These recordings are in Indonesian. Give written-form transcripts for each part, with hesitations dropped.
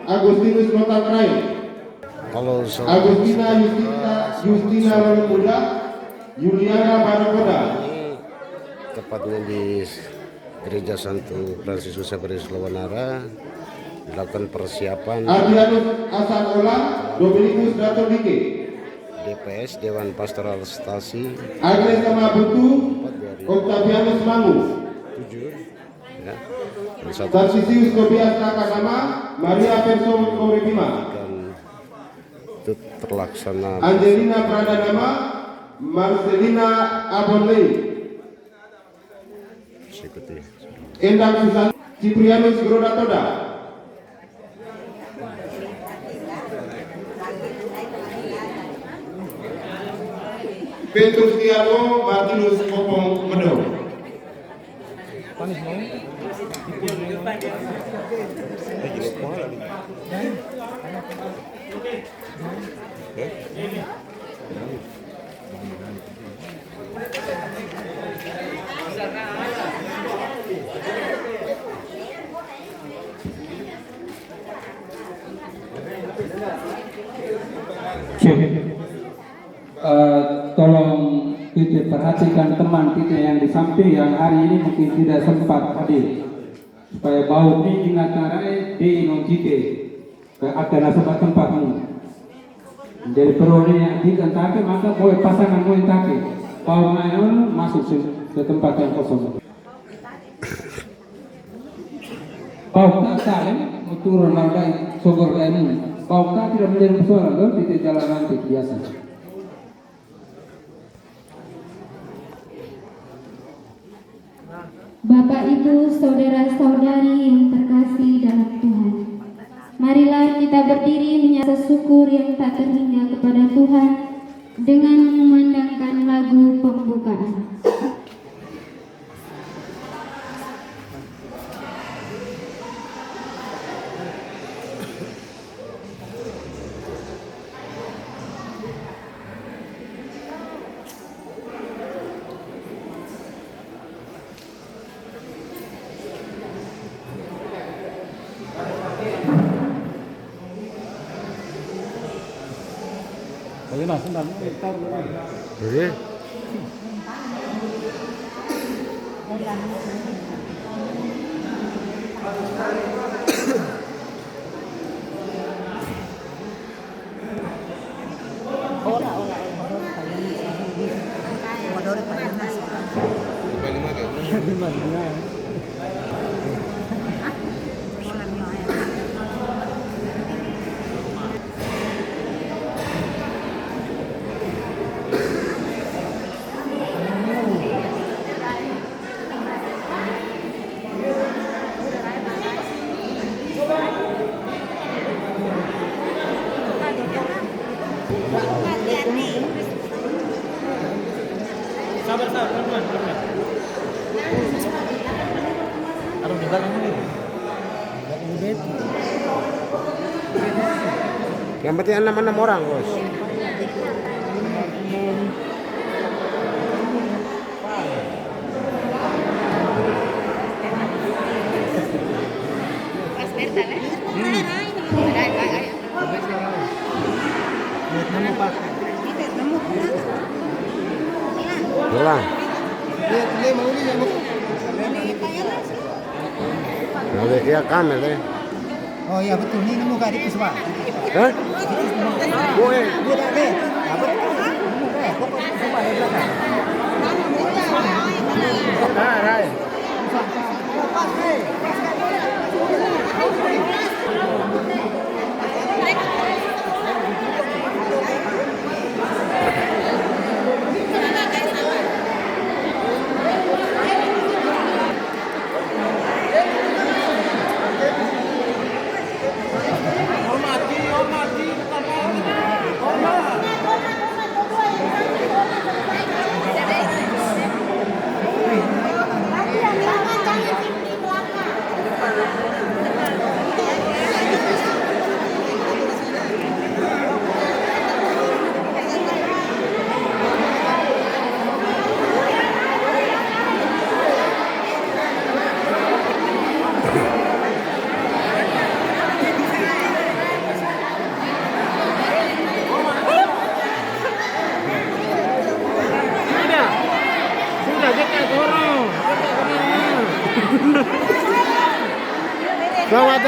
Agustinus Lontangrai, Halo, Agustina Justina Muda, Juliana Barakoda. Ini tepatnya di Gereja Santo Fransiskus Xaverius Lawanara dilakukan persiapan Adrianus Asanola, Dominikus Dato Dike, DPS Dewan Pastoral Stasi Agnes Mabutu, Octavianus Mangu, 7 ya, dan satu Tarsisius Tobias Nakasama, Maria Perso Korebima, dan itu terlaksana Angelina Pradanama, Marcelina Abonley, ikuti. Endang Susan, Ciprianus Grodatoda, Petrus Tiago, Martinus Kopong Medong. Tolong Titik perhatikan teman Titik yang di samping yang hari ini mungkin tidak sempat hadir, supaya bau ini ingatarai di nonjite ke akan sebab tempatmu. Jadi perlu yang tidak take maka boleh pasangan boleh take bau main masuk ke tempat yang kosong. Bau tak saling turun lantai sogor ini. Bau tak tidak menjadi persoalan loh Titik jalan nanti biasa. Bapak, Ibu, saudara-saudari yang terkasih dalam Tuhan, marilah kita berdiri menyata syukur yang tak terhingga kepada Tuhan dengan memandangkan lagu pembukaan. Jadi yang penting 6 orang, Bos. Pulang. Nah, dia kamel deh. Oh iya betul, ini nemu gak di Puspa? Hah? Boleh. Boleh deh. Apa? Nemu deh. Pokoknya Puspa di belakang. Nah, right. Pas deh.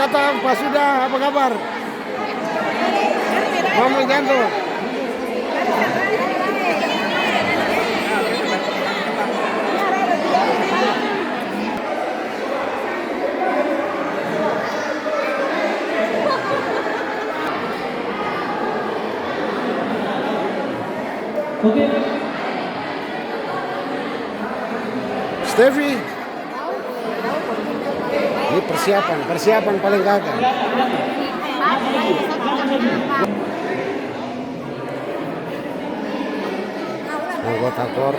datang, Pak Sudah, apa kabar? Mama Janto. Oke. Steffi. Ini persiapan paling gagal. Anggota KOR.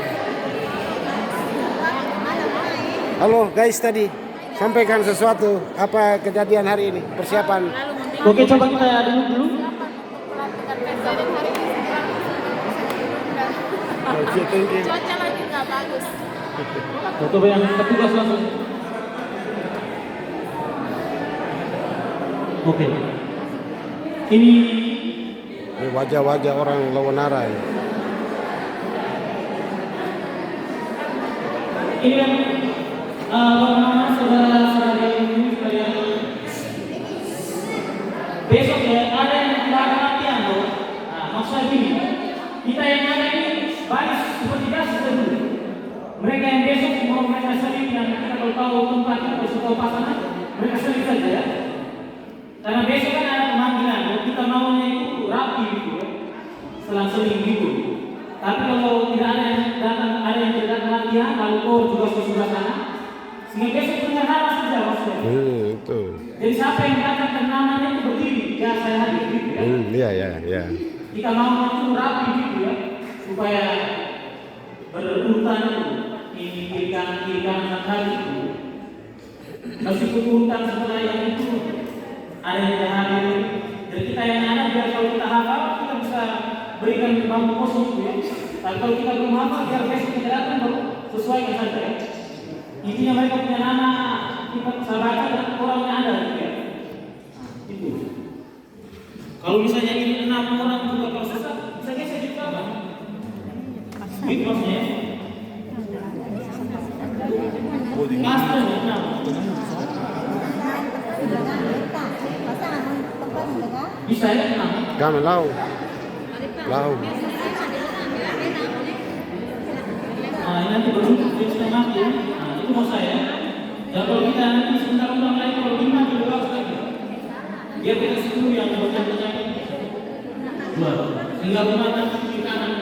Halo guys, tadi sampaikan sesuatu, apa kejadian hari ini, persiapan. Oke, coba kita dulu. Cuaca lagi nggak bagus. Coba yang petugas langsung. Oke. Ini wajah-wajah orang Lawanara ini. Ini kan bagaimana saudara-saudara ini sekalian. Besok ya ada yang tidak akan latihan loh. Nah, maksudnya gini, kita yang ada ini baris seperti biasa dulu. Mereka yang besok mau mereka sendiri yang kita kalau tahu tempat atau tahu pasangan, mereka sendiri saja ya. Karena besok kan ada pemanggilan, kita maunya itu rapi gitu ya, selang-seling gitu. Tapi kalau tidak ada yang datang, ada yang tidak datang latihan, lalu kau juga sesudah sana, sehingga besok punya nama saja maksudnya. Itu. Jadi siapa yang datang dan namanya itu berdiri, ya saya hadir gitu ya. Iya. Kita mau itu rapi gitu ya, supaya berurutan ini kiri kanan hari itu. Meskipun urutan setelah yang itu ada yang tidak hadir, jadi kita yang ada biar kalau kita hafal kita bisa berikan bangku kosong gitu ya. Tapi kalau kita belum hafal biar besok kita datang baru sesuaikan saja ya. Intinya mereka punya nama, kita bisa baca dan orangnya ada gitu ya. Itu. Kalau misalnya ini 6 orang juga kalau susah, bisa geser juga kan? Gitu maksudnya. Master ya, bisa ya, Kami lau. Nah, ini nanti beruntung di setengah ya. Nah, itu mau saya. Dan kalau kita nanti sebentar undang lagi kalau 5 juga lagi. Biar kita 10 yang berjalan-jalan. 2. Sehingga rumah nanti di kanan.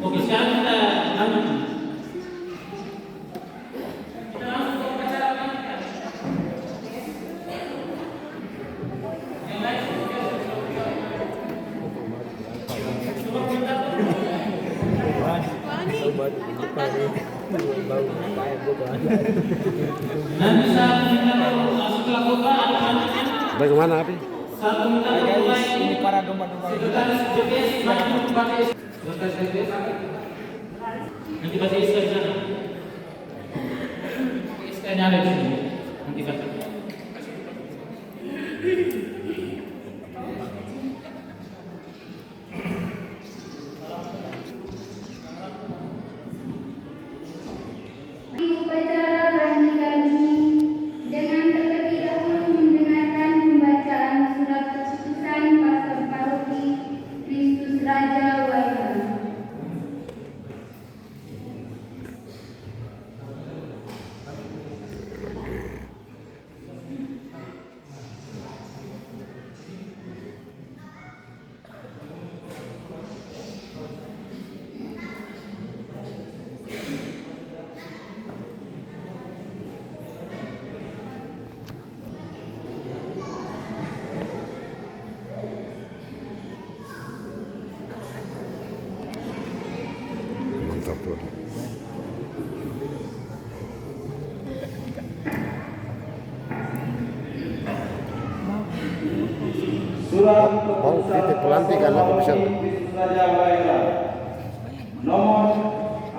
Oke, sekarang kita lanjut. Kita langsung ke upacara panitia. Yang lain nanti saat kita setelah kota ada anaknya. Bagaimana Api? Saat kita mulai ini para domba-domba. Sekretaris DPS nanti pakai nanti baca SK di sana. SK-nya ada di sini. Nanti baca. Upacara pernikahan ini dengan terlebih dahulu mendengarkan pembacaan surat keputusan pastor paroki Kristus Raja Wairan. Mantap tuh. Surat Mau titik pelantikan apa bisa? Raja Wairan nomor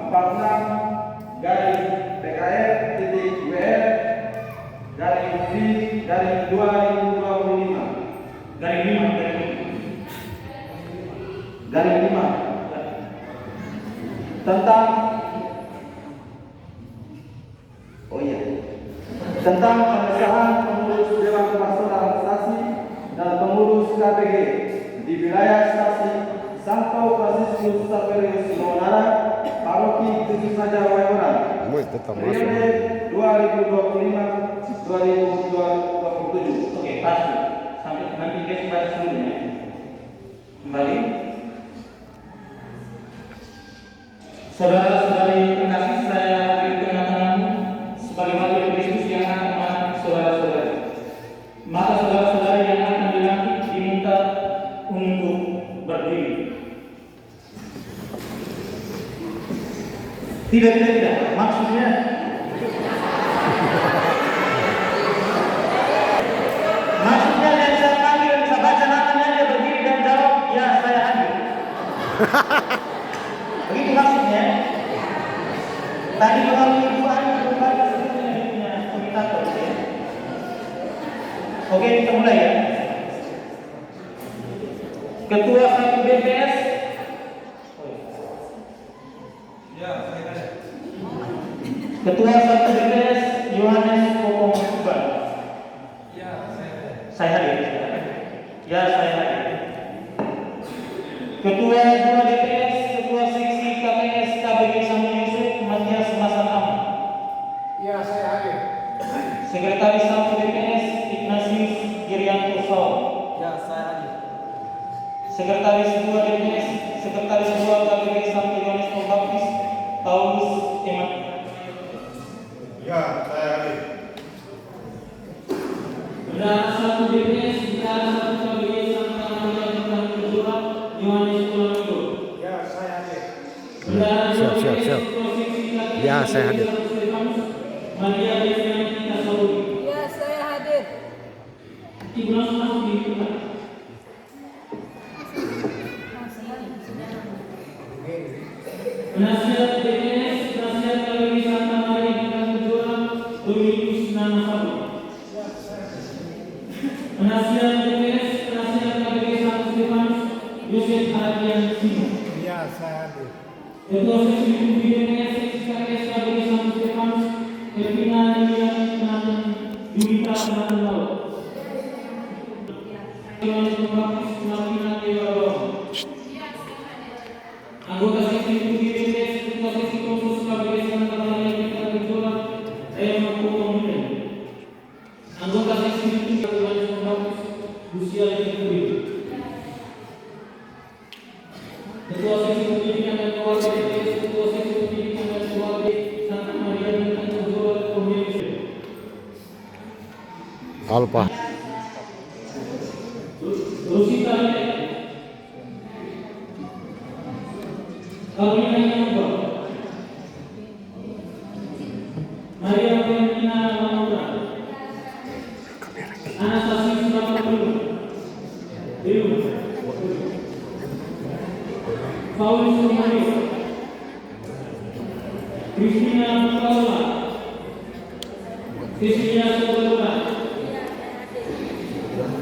46 garis PKF titik WF garis D garis 2025 garis 5 tentang tentang pengesahan pengurus Dewan termasuk 2025-2027. Oke, pasti. Sampai nanti guys bahas seluruhnya. Kembali. Saudara-saudari terkasih, saya berikan tanganmu sebagai wakil Kristus yang akan melantik saudara-saudari. Maka saudara-saudari yang akan dilantik diminta untuk berdiri. Tidak, maksudnya yang saya panggil, saya baca namanya, dia berdiri dan jawab, ya saya hadir. Begitu maksudnya. Tadi melalui ibu Ani berbagi sebetulnya punya komentator ya. Oke, kita mulai ya. Ketua 1 BPS. Ketua 1 BPS Yohanes Popong Subban. Saya hadir. Ya, saya hadir. Ketua 2 DPS, Ketua Seksi KPS KBG Samuel Yusuf Matias Masan Ahmad. Ya, saya hadir. Sekretaris 1 DPS Ignatius Girianto Saul. Ya, saya hadir. Sekretaris 2 DPS, Sekretaris 2 KBG Santo Yohanes Pembaptis Paulus Emat. Ya, saya hadir. Bendahara 1 DPS, Bendahara 1 KBG Santa Maria Bintang Kedua Yohanes Pulanggo. Ya, saya hadir. Siap. Ya, saya hadir. Maria Devianita Sauri. Ya, saya hadir. Ibu langsung di depan. Penasihat DPS, Penasihat KBG Santa Maria Bintang Kedua Dominikus Nanasabo. Penasihat DPS, Penasihat KBG Santo Stefanus Yosef Hadian Simo. Ya, saya hadir. Ketua Seksi Umum DPS, Seksi KPS KBG Santo Stefanus Elvina Lilian Penanten Yulita Penanten Laut. Yohanes Pembaptis Malvina Dewa Bawang. Anggota Seksi Umum DPS, Ketua Seksi Khusus KBG Santa Maria Bintang Kedua Emma Popong Mulen. Anggota Seksi Umum Yohanes Pembaptis Lucia Lili. Ketua Seksi Pendidikan dan Keluarga DPS, Ketua Seksi Pendidikan dan Keluarga Santa Maria Bintang Kedua Pemilih. Alpa. Rosita Lili. Karolina Yanova. Maria Valentina Laura. Anastasia Surapulu. Dewa. Paulus Romario. Kristina Paula. Cecilia Sobalura.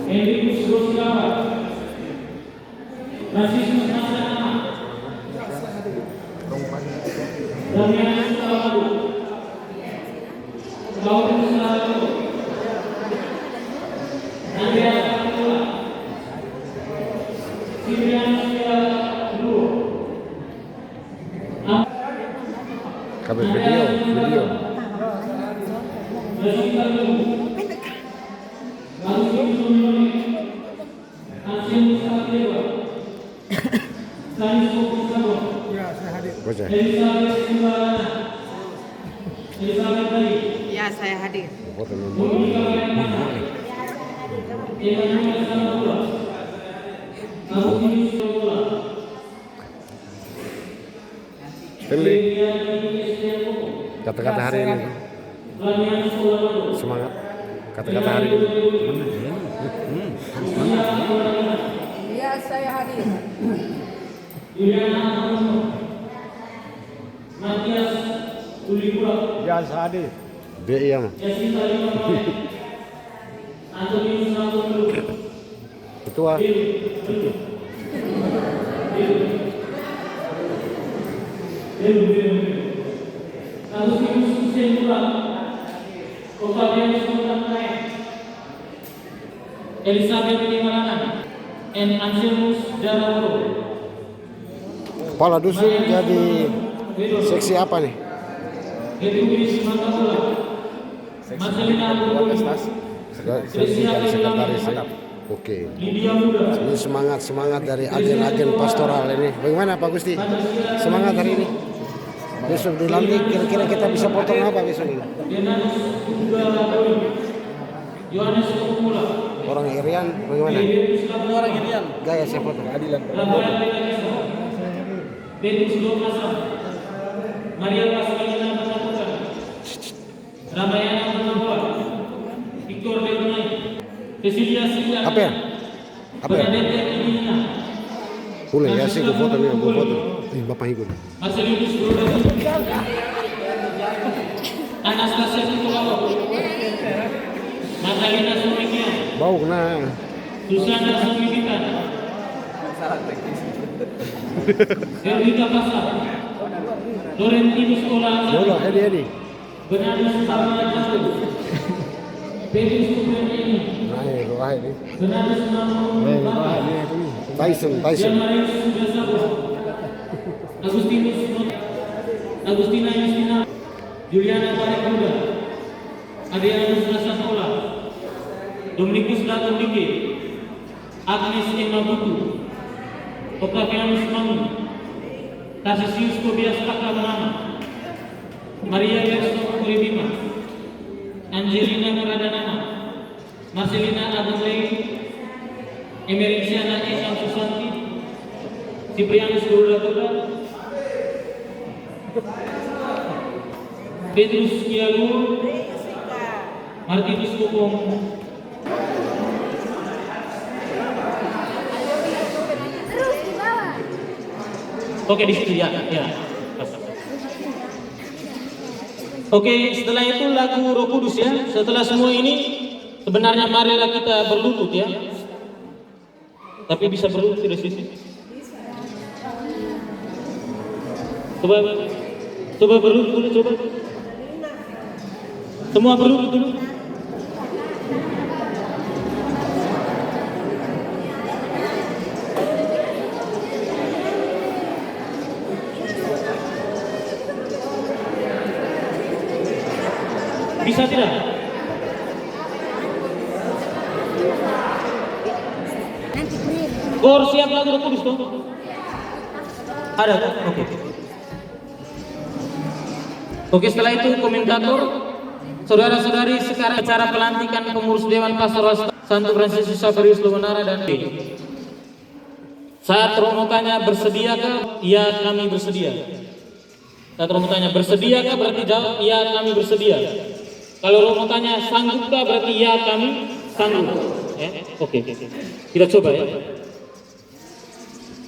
Enrikus Rosirawa. Franciscus Masanama. Damian Sutawadu. Paulus Sarato. Andrea Kapula. Sirian Sutawadu. Kami video. Jessica Lu. Agustin Sumoni. Ansius Mustafa. Sanis Kokusabo. Baca. Elizabeth Simbalana. Elizabeth Bali. Ya, saya hadir. Foto nomor. Monika Bayangkana. Emmanuel Sanapura. Agustinus Sobola. Pilih Delia Dini Estiako. kata-kata hari ini. Lanian Solano. Semangat. Kata-kata hari ini. Ya, saya hadir. Juliana Anono. Matias Ulikura. Ya, saya hadir. Dia mah. Yasinta Lima Mame. Antonius Nampulu. Ketua. Agustinus Hussein Mura. Octavianus Montanay. Elizabeth Limalana. And Anselmus Jarawaro. Kepala dusun jadi seksi apa nih? Edwin Mangapula, Marcelina Aldo, Sekretaris. Oke. Lydia Muda, Ini semangat dari agen-agen pastoral ini. Bagaimana Pak Gusti? Semangat hari ini. Besok dilantik kira-kira kita bisa potong apa besok ini? Denanus Ugala, Yohanes Kumula, Orang Irian bagaimana? Orang Irian. Gaya saya potong. Adilan. Petrus Domasa, Maria Pascalina Manapukan, Ramayana Manapukan, Victor Leonai, Cecilia Silvia, Apa ya? Bernadette Medina, Boleh ya sih, gue foto. Bapak ikut. Marcelinus Brodati, Anastasia Nikolao, Magdalena Sumikian, Bau kena. Susana Sumikian, Erwita Pasar, Lorentinus Ola, Bola, Edi. Bernardus Samayakatu, Petrus Kupreni, Nah, doa ini. Bernardus Mamu, Tyson. Marius Sudasabo, Agustina Justina, Juliana Parikuda, Adrianus Rasakola, Dominikus Latomike, Agnes Emma Butu, Octavianus Mamu, Tarsisius Tobias Pakamanama, Maria Yerso Uribima, Angelina Muradanama, Marcelina Adelei, Emericiana Esa Susanti, Ciprianus Gurudatoda, Petrus Kialu, Martinus Kupong, Oke di situ ya. Oke, setelah itu lagu Roh Kudus ya. Setelah semua ini sebenarnya marilah kita berlutut ya. Tapi bisa berlutut di situ. Coba berlutut dulu, coba. Semua berlutut dulu. Bisa tidak? Gor siap lagu Roh Kudus tuh? Ada, oke. Oke, setelah itu komentator, saudara-saudari sekarang acara pelantikan pengurus Dewan Pastoral Santo Fransiskus Xaverius Lumenara dan B. Saat Romo tanya bersediakah? Ya, kami bersedia. Saat Romo tanya bersediakah? Berarti jawab, ya kami bersedia. Kalau Romo tanya sanggupkah? Berarti ya kami sanggup. Oke. Kita coba ya.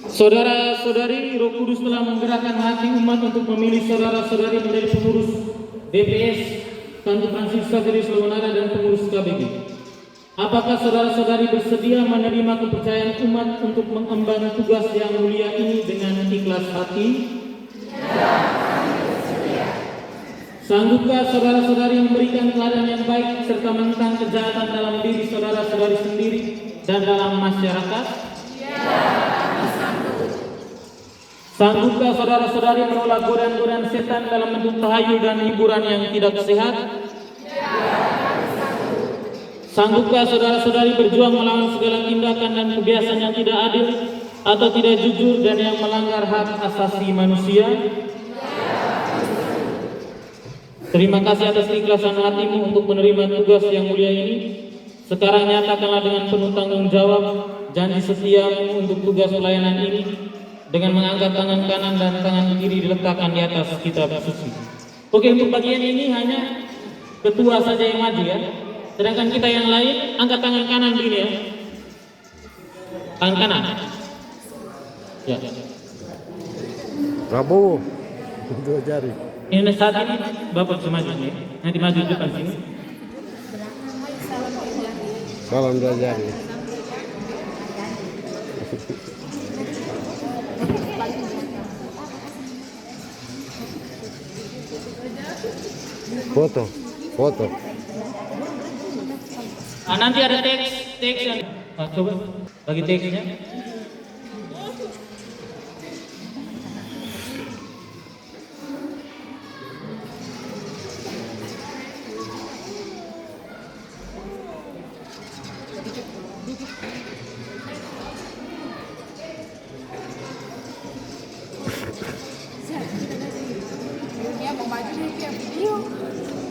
Saudara-saudari, Roh Kudus telah menggerakkan hati umat untuk memilih saudara-saudari menjadi pengurus DPS Santo Fransiskus Xaverius Lumenara dan pengurus KBG. Apakah saudara-saudari bersedia menerima kepercayaan umat untuk mengemban tugas yang mulia ini dengan ikhlas hati? Sanggupkah saudara-saudari memberikan teladan yang baik serta menentang kejahatan dalam diri saudara-saudari sendiri dan dalam masyarakat? Sanggupkah saudara-saudari menolak godaan-godaan setan dalam bentuk tahayul dan hiburan yang tidak sehat? Sanggupkah saudara-saudari berjuang melawan segala tindakan dan kebiasaan yang tidak adil atau tidak jujur dan yang melanggar hak asasi manusia? Terima kasih atas keikhlasan hatimu untuk menerima tugas yang mulia ini. Sekarang nyatakanlah dengan penuh tanggung jawab janji setiamu untuk tugas pelayanan ini dengan mengangkat tangan kanan dan tangan kiri diletakkan di atas kitab suci. Oke, untuk bagian ini hanya ketua saja yang maju ya. Sedangkan kita yang lain angkat tangan kanan dulu ya. Tangan kanan. Ya. Prabowo. Dua jari. Ini saat ini Bapak bisa maju ya. Nanti maju depan sini. Salam dua jari. Foto. Nanti ada teks yang coba bagi teksnya.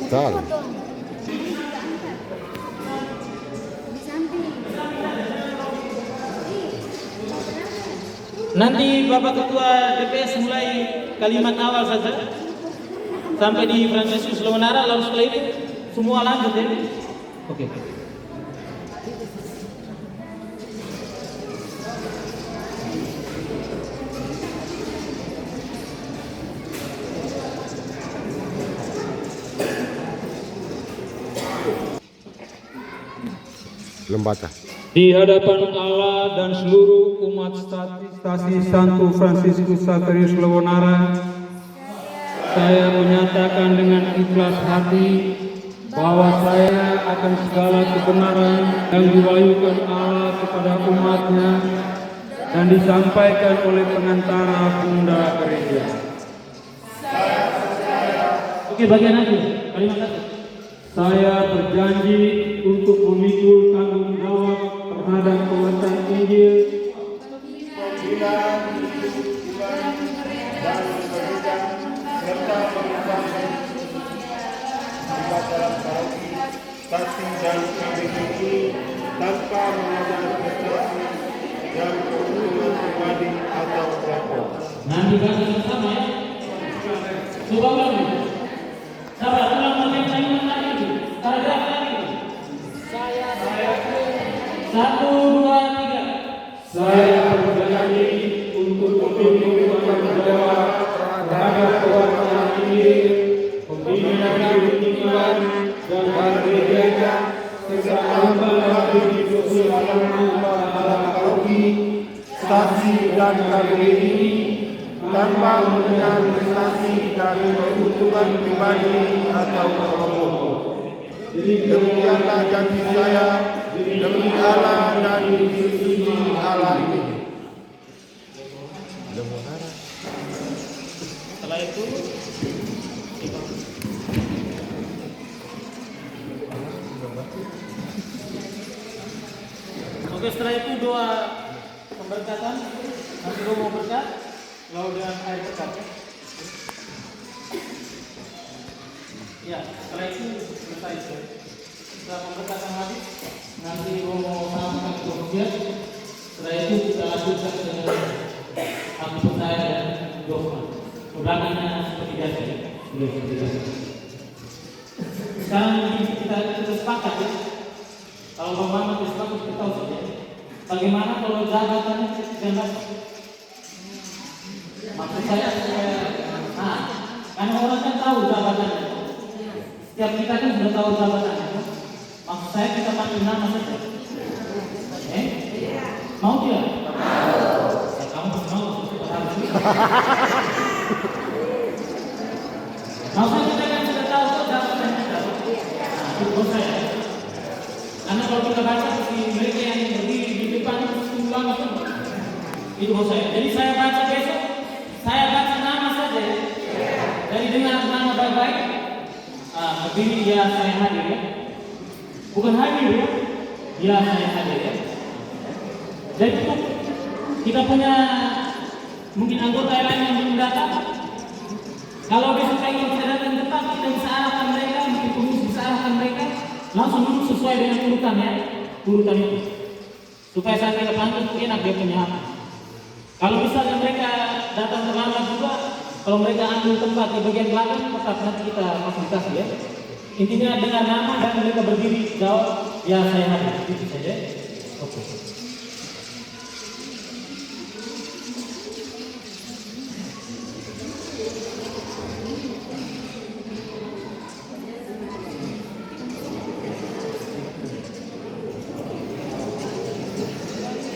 Betul. Nanti Bapak Ketua DPS mulai kalimat awal saja sampai di Fransisius Leonara, lalu setelah itu semua lanjut ya. Oke. Lembata. Di hadapan Allah dan seluruh umat stasi Santo Fransiskus Xaverius Lewonara, saya menyatakan dengan ikhlas hati bahwa saya akan segala kebenaran yang diwahyukan Allah kepada umatnya dan disampaikan oleh pengantara Bunda Gereja. Oke, bagian aja, kalimat satu. Saya berjanji untuk memikul tanggung jawab terhadap pengakuan Injil serta mengembangkan dalam paroki, stasi dan KBBI tanpa mengadang prestasi dan keuntungan pribadi atau kelompok. Nanti baca bersama ya. Coba ulang. Sabar, ulang bagian kalimat tadi. Paragraf tadi. Saya 1, 2, 3. saya berjanji untuk memikul tanggung jawab terhadap pengakuan Injil, pembinaan kehidupan dan gereja serta membagi sosial dalam paroki, stasi dan KBBI tanpa mengenal prestasi dan keuntungan pribadi atau kelompok. Demikianlah janji saya demi Allah dan institusi Allah ini. Setelah itu oke, setelah itu doa pemberkatan. Nanti gue mau berkat lalu dengan air berkat ya. Ya, setelah itu selesai. Setelah pemberkatan habis, nanti gue mau sampaikan ke Sofia. Setelah itu kita lanjutkan dengan aku percaya dan doa. Ulangannya seperti biasa. Sekarang kita sepakat ya. Kalau Bang Mamat sepakat kita tahu saja. Bagaimana kalau jabatannya tidak dapat? Maksud saya karena orang kan tahu jabatannya. Setiap kita kan sudah tahu jabatannya. Maksud saya kita panggil nama saja. Mau tidak? Ya, kamu mau. Maksudnya kita kan sudah tahu jabatannya. Itu bos saya. Karena kalau kita baca di mereka yang berdiri di depan itu banget. Itu bos saya. Jadi saya baca besok, saya baca nama saja. Dari dengar nama baik-baik, berdiri ya saya hadir ya. Bukan hadir ya saya hadir ya. Jadi itu kita punya mungkin anggota lain yang belum datang. Kalau besok ingin kita datang depan, kita bisa arahkan mereka, mungkin pengurus bisa arahkan mereka, langsung duduk sesuai dengan urutan ya, urutan itu. Supaya saat kita panggil enak dia punya hak. Kalau misalnya mereka datang terlambat juga, kalau mereka ambil tempat di bagian belakang, tetap nanti kita fasilitasi ya. Intinya dengan nama dan mereka berdiri jawab, ya saya hadir, itu saja. Oke.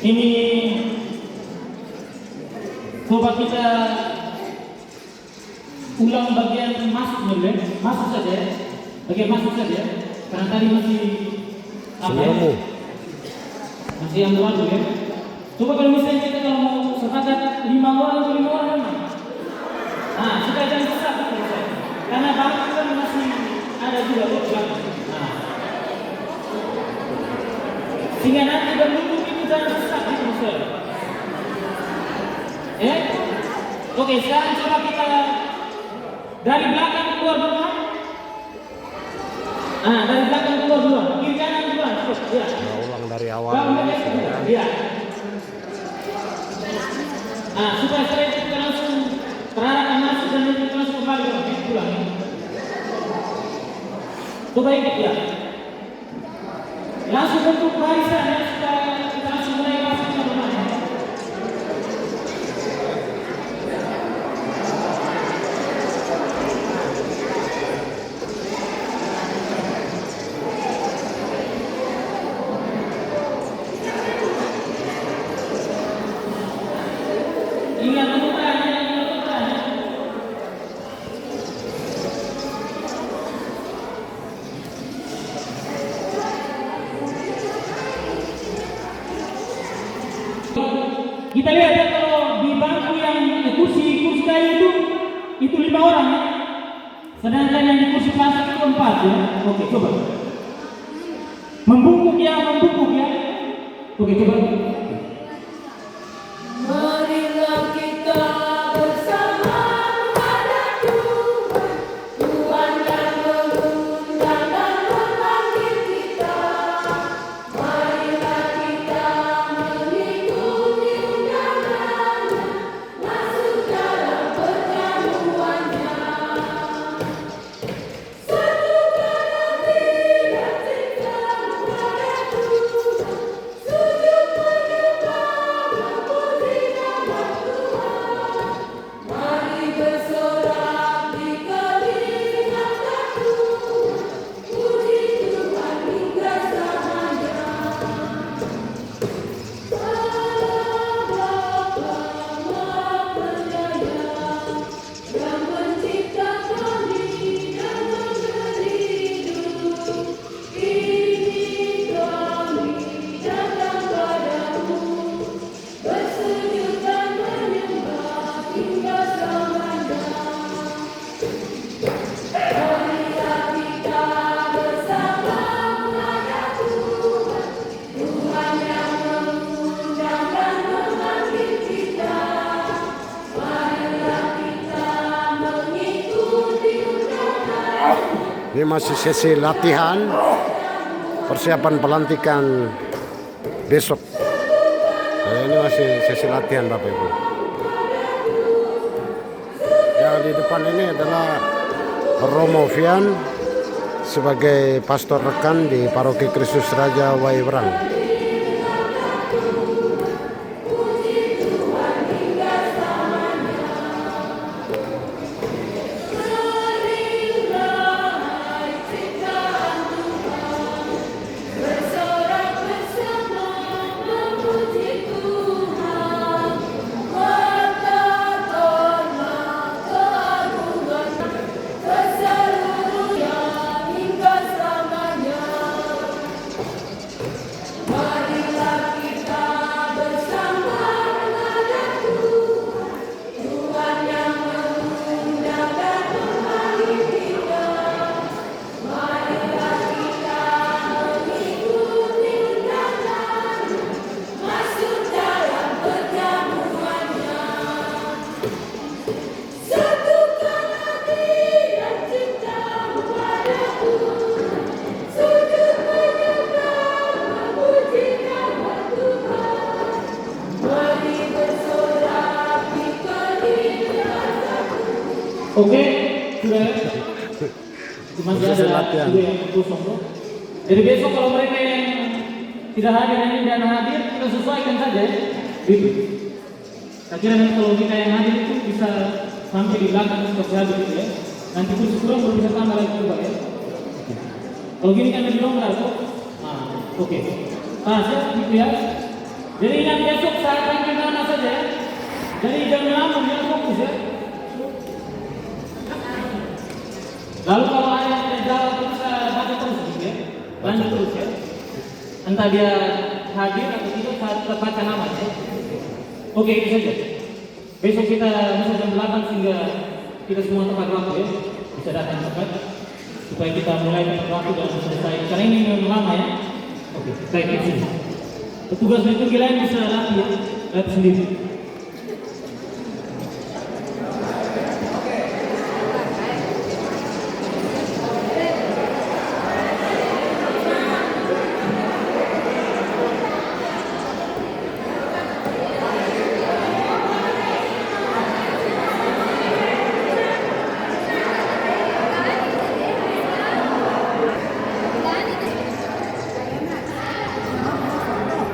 Ini coba kita ulang bagian masuk dulu ya, masuk saja ya, bagian masuk saja karena tadi masih apa ya? Masih yang luar dulu ya. Coba kalau misalnya kita kalau mau sepakat 5 orang atau 5 orang mana? Nah, supaya jangan susah karena bangku kan masih ada juga loh belakang. Nah, sehingga nanti berduduk itu jangan susah gitu Ustaz. Oke, sekarang coba kita Dari belakang keluar dulu. Dari belakang keluar dulu. Kiri kanan dulu. Ya. Nah, ulang dari awal. Iya. Supaya saya kita langsung terarahkan masuk dan kita langsung kembali pulang. Coba ingat ya. Langsung bentuk barisan ya supaya kita langsung mulai masuk ke rumah. Ingat kebutuhan. Kita lihat ya kalau di bangku yang kursi kayu itu 5 orang ya. Sedangkan yang di kursi plastik itu 4 ya. Oke, coba. Membungkuk ya. Oke, coba. Marilah kita bersama menghadap Tuhan, Tuhan yang mengundang dan memanggil kita. Marilah kita mengikuti undangannya, masuk dalam perjamuannya. Satukan hati dan cinta kepada Tuhan, sujud menyembah memuji nama Tuhan. Mari bersorak di kelingan Tuhan, puji Tuhan hingga selamanya. Allah Bapa Maha Perkaya, yang mencipta kami dan memberi hidup, ini kami datang padamu, bersujud dan menyembah hingga selamanya. Marilah kita bersama menghadap Tuhan, Tuhan yang mengundang dan memanggil kita. Marilah kita mengikuti undangan. Ini masih sesi latihan persiapan pelantikan besok. Nah, ini masih sesi latihan Bapak Ibu. Yang di depan ini adalah Romo Fian sebagai pastor rekan di Paroki Kristus Raja Waiwerang. Bersorak bersama memuji Tuhan, berkata-kata keagungan keseluruhannya hingga selamanya. Marilah kita bersama menghadap Tuhan, Tuhan yang mengundang dan memanggil kita. Marilah kita mengikuti undangannya, masuk dalam perjamuannya. Satukan hati dan cinta kepada Tuhan, sujud menyembah memuji nama Tuhan. Mari bersorak di kelingan Oke, sudah. Cuma Sesi ada latihan. 2 yang kosong tuh. Jadi besok kalau mereka yang tidak hadir dan yang hadir kita sesuaikan saja. Gitu. Saya kira nanti kalau kita yang hadir itu bisa sampai di belakang seperti hadir gitu ya. Nanti kursi kurang baru bisa tambah lagi juga ya. Kalau gini kan lebih longgar kok. Oke. Siap gitu ya. Jadi yang besok saya akan nama saja ya. Jadi jangan lama dia fokus ya. Lalu kalau ada yang tidak jawab kita baca terus gitu ya. Lanjut terus ya. Entah dia hadir atau tidak saat kita baca namanya. Oke, itu saja. Besok kita bisa jam 8 sehingga kita semua tepat waktu ya. Bisa datang tepat supaya kita mulai tepat waktu dan selesai. Karena ini memang lama ya. Oke, baik itu. Petugas liturgi lain bisa latih ya. Lihat sendiri.